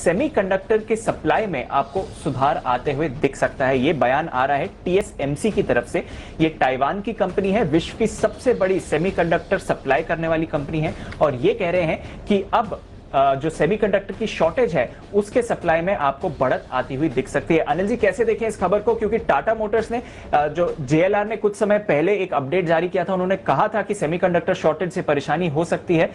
Semiconductor के supply में आपको सुधार आते हुए दिख सकता है। ये बयान आ रहा है टीएसएमसी की तरफ से। ये ताइवान की कंपनी है, विश्व की सबसे बड़ी सेमीकंडक्टर सप्लाई करने वाली कंपनी है और ये कह रहे हैं कि अब जो सेमीकंडक्टर की शॉर्टेज है उसके सप्लाई में आपको बढ़त आती हुई दिख सकती है। अनिल जी, कैसे देखें इस खबर को, क्योंकि टाटा मोटर्स ने जो जेएलआर ने कुछ समय पहले एक अपडेट जारी किया था, उन्होंने कहा था कि सेमीकंडक्टर शॉर्टेज से परेशानी हो सकती है।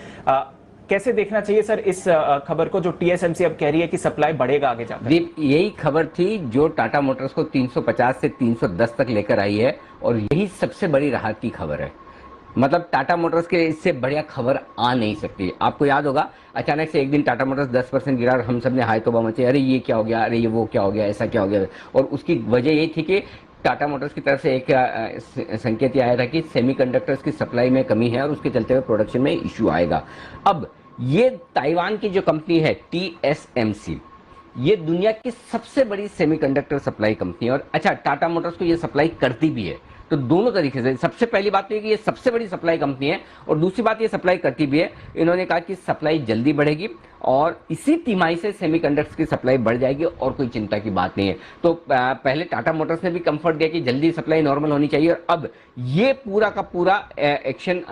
कैसे देखना चाहिए सर इस खबर को, जो टीएसएमसी अब कह रही है कि सप्लाई बढ़ेगा आगे जाकर? दीप, यही खबर थी जो टाटा मोटर्स को 350 से 310 तक लेकर आई है और यही सबसे बड़ी राहत की खबर है। मतलब टाटा मोटर्स के इससे बढ़िया खबर आ नहीं सकती। आपको याद होगा अचानक से एक दिन टाटा मोटर्स 10% गिरा और हम सब ने हाय तौबा मचे, अरे ये क्या हो गया, अरे ये वो क्या हो गया, ऐसा क्या हो गया। और उसकी वजह ये थी कि टाटा मोटर्स की तरफ से एक संकेत आया था कि सेमीकंडक्टर्स की सप्लाई में कमी है और उसके चलते हुए प्रोडक्शन में इश्यू आएगा। अब ये ताइवान की जो कंपनी है टीएसएमसी, ये दुनिया की सबसे बड़ी सेमीकंडक्टर सप्लाई कंपनी है। और अच्छा, टाटा मोटर्स को ये सप्लाई करती भी है, तो दोनों तरीके से। सबसे पहली बात तो ये कि ये सबसे बड़ी सप्लाई कंपनी है और दूसरी बात ये सप्लाई करती भी है। इन्होंने कहा कि सप्लाई जल्दी बढ़ेगी और इसी तिमाही से सेमीकंडक्टर्स की सप्लाई बढ़ जाएगी और कोई चिंता की बात नहीं है। तो पहले टाटा मोटर्स ने भी कंफर्ट दिया कि जल्दी सप्लाई नॉर्मल होनी चाहिए और अब ये पूरा का पूरा एक्शन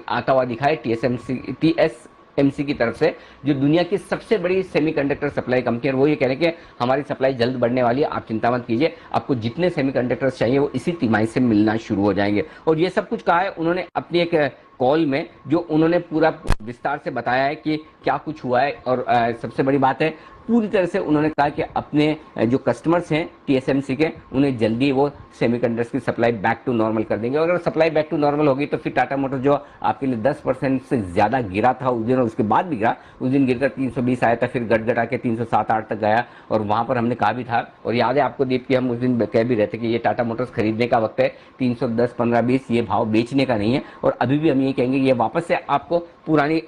आता हुआ दिखा है टीएसएमसी की तरफ से, जो दुनिया की सबसे बड़ी सेमीकंडक्टर सप्लाई कंपनी है। वो ये कह रहे हैं कि हमारी सप्लाई जल्द बढ़ने वाली है, आप चिंता मत कीजिए, आपको जितने सेमीकंडक्टर्स चाहिए वो इसी तिमाही से मिलना शुरू हो जाएंगे। और ये सब कुछ कहा है उन्होंने अपनी एक कॉल में, जो उन्होंने पूरा विस्तार से बताया है कि क्या कुछ हुआ है। और सबसे बड़ी बात है, पूरी तरह से उन्होंने कहा कि अपने जो कस्टमर्स हैं टीएसएमसी के, उन्हें जल्दी वो सेमीकंडक्टर्स की सप्लाई बैक टू नॉर्मल कर देंगे। और अगर सप्लाई बैक टू नॉर्मल होगी तो फिर टाटा मोटर्स जो आपके लिए 10% से ज़्यादा गिरा था उस दिन और उसके बाद भी गिरा, उस दिन गिरकर 320 आया था, फिर गट आके 307-8 तक गया। और वहाँ पर हमने कहा भी था, और याद है आपको दीप, कि हम उस दिन कह भी रहे थे कि ये टाटा मोटर्स खरीदने का वक्त है, 310, 15, 20 ये भाव बेचने का नहीं है। और अभी भी हम ये कहेंगे ये वापस से आपको पुरानी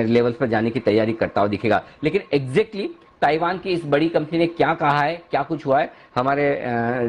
लेवल्स पर जाने की तैयारी करता हुआ दिखेगा। लेकिन एग्जैक्टली ताइवान की इस बड़ी कंपनी ने क्या कहा है, क्या कुछ हुआ है, हमारे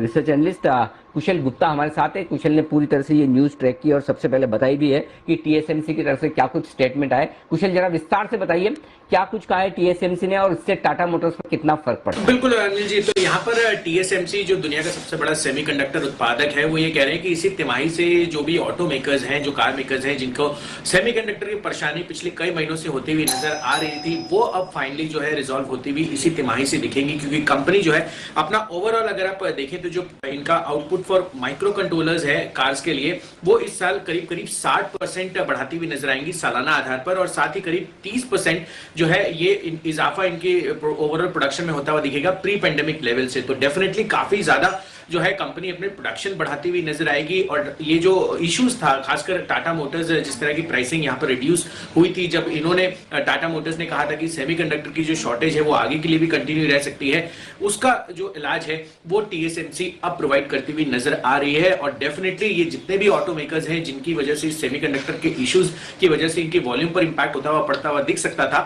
रिसर्च एनालिस्ट कुशल गुप्ता हमारे साथ है। कुशल ने पूरी तरह से ये न्यूज़ ट्रैक की और सबसे पहले बताई भी है कि टीएसएमसी की तरफ से क्या कुछ स्टेटमेंट आए। कुशल, जरा विस्तार से बताइए क्या कुछ कहा है टीएसएमसी ने और इससे टाटा मोटर्स पर कितना फर्क पड़ता है? बिल्कुल अनिल जी, तो यहाँ पर टीएसएमसी जो दुनिया का सबसे बड़ा सेमीकंडक्टर उत्पादक है, वो ये कह रहे हैं कि इसी तिमाही से जो भी ऑटो मेकर्स हैं, जो कार मेकर्स हैं, जिनको सेमीकंडक्टर की परेशानी पिछले कई महीनों से होती हुई नजर आ रही थी, वो अब फाइनली जो है रिजॉल्व होती हुई इसी तिमाही से दिखेंगी। क्योंकि कंपनी जो है अपना ओवरऑल अगर आप देखें तो जो इनका आउटपुट फॉर माइक्रो कंट्रोलर्स है कार्स के लिए, वो इस साल करीब 60% बढ़ाती हुई नजर आएंगी सालाना आधार पर। और साथ ही करीब 30% जो है ये इजाफा इनके ओवरऑल प्रोडक्शन में होता हुआ दिखेगा प्री पेंडेमिक लेवल से। तो डेफिनेटली काफी ज्यादा जो है कंपनी अपने प्रोडक्शन बढ़ाती हुई नजर आएगी। और ये जो इश्यूज था, खासकर टाटा मोटर्स जिस तरह की प्राइसिंग यहाँ पर रिड्यूस हुई थी, जब इन्होंने टाटा मोटर्स ने कहा था कि सेमीकंडक्टर की जो शॉर्टेज है वो आगे के लिए भी कंटिन्यू रह सकती है, उसका जो इलाज है वो टीएसएमसी अब प्रोवाइड करती हुई नजर आ रही है। और डेफिनेटली ये जितने भी ऑटो मेकर्स हैं जिनकी वजह से सेमीकंडक्टर के इश्यूज की वजह से इनकी वॉल्यूम पर इंपैक्ट होता हुआ पड़ता हुआ दिख सकता था,